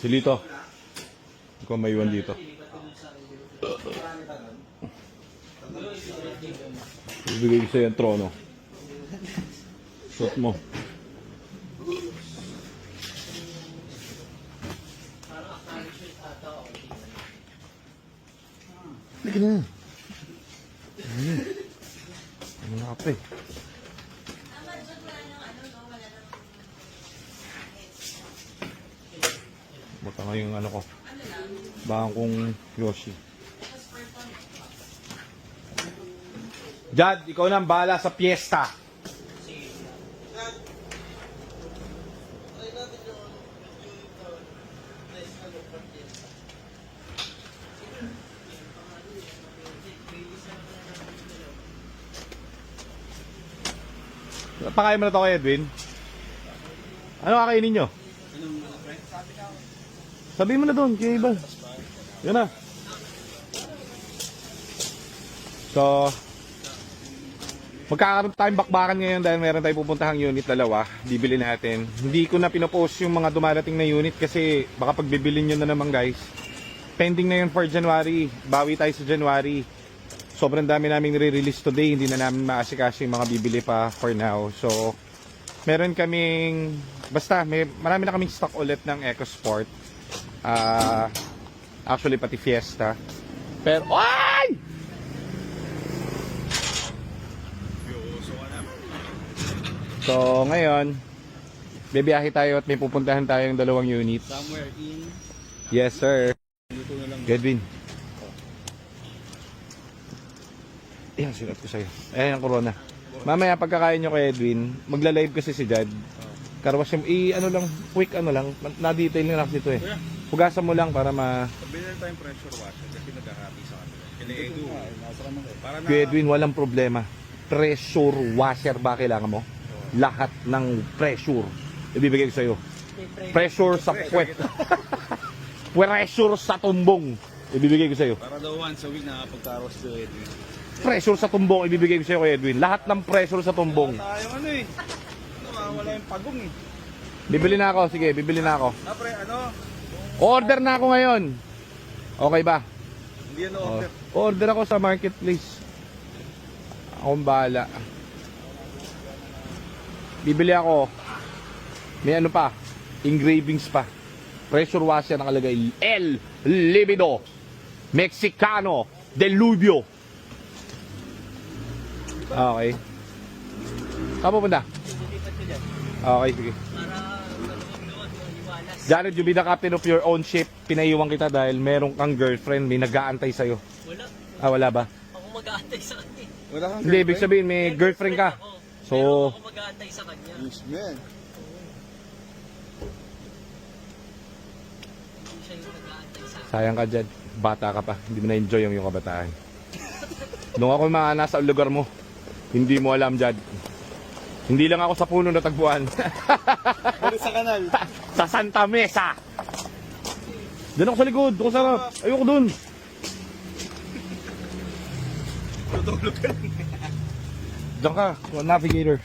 Silito. Ikaw may iwan dito. Ibigay ko sa'yo ang trono. Suot mo. Sige na. Ano na ka pa eh. Buta nga yung ano ko. Bangkong Yoshi. Jad, ikaw na ang bahala sa piyesta. Pakain mo na ito kay Edwin. Ano kakainin nyo? Sabihin mo na doon, kaya iba. Yan na. So, magkakaroon tayong bakbakan ngayon dahil meron tayong pupuntahang unit dalawa. Bibili natin. Hindi ko na pinopost yung mga dumarating na unit kasi baka pagbibilin nyo na naman guys. Pending na yun for January. Bawi tayo sa January. Sobrang dami naming nire-release today. Hindi na namin maasikaso yung mga bibili pa for now. So, meron kaming... Basta, marami na kaming stock ulit ng EcoSport. Actually, pati Fiesta. Pero... Ay! So, ngayon, bibiyahe tayo at may pupuntahan tayong dalawang unit. Somewhere in... Yes, sir. Edwin. Ayan, sinuot ko sa'yo. Ayan ang corona. Mamaya pagkakain nyo kay Edwin, magla-live kasi si Jad. Karwas yung, ano lang, quick ano lang, na-detail na dito eh. Hugasan mo lang para Sabihin na tayong pressure washer kasi nagkakapi sa kanila. Kaya Kuya Edwin, walang problema. Pressure washer ba kailangan mo? Lahat ng pressure ibibigay ko sa'yo. Pressure sa puwet. Pressure sa tumbong ibibigay ko sa'yo. para daw once a week nakapagkaros to Edwin. Pressure sa tumbong ibibigay ko sa'yo kay Edwin. Lahat ng pressure sa tumbong. Tayo ano eh. Wala yung pagong eh. Bibili na ako, sige, bibili na ako. Pre, ano? Order na ako ngayon. Okay ba? Hindi ano order. Order ako sa marketplace. Akong bahala. Bibili ako. May ano pa, engravings pa. Pressure washer nakalagay. El Libido Mexicano Deluvio. Okay. Saan pupunta? Okay, sige. Jared, you be the captain of your own ship. Pinaiwan kita dahil meron kang girlfriend. May nag-aantay sa'yo. Wala. Wala ba? Ako mag-aantay sa kanya. Wala kang Hindi, ibig sabihin may girlfriend ka. Ako. So, Pero ako mag-aantay sa kanya. Yes, man. Hindi siya yung mag-aantay sa akin. sayang ka dyan. Bata ka pa. Hindi mo na-enjoy yung iyong kabataan. Nung ako mga nasa lugar mo, hindi mo alam, Jad. Hindi lang ako sa puno natagpuan. Pero sa kanal. Sa Santa Mesa. Diyan ako sa likod. Doon sarap. Ayoko dun. Tutulog ka lang. Diyan ka. Navigator.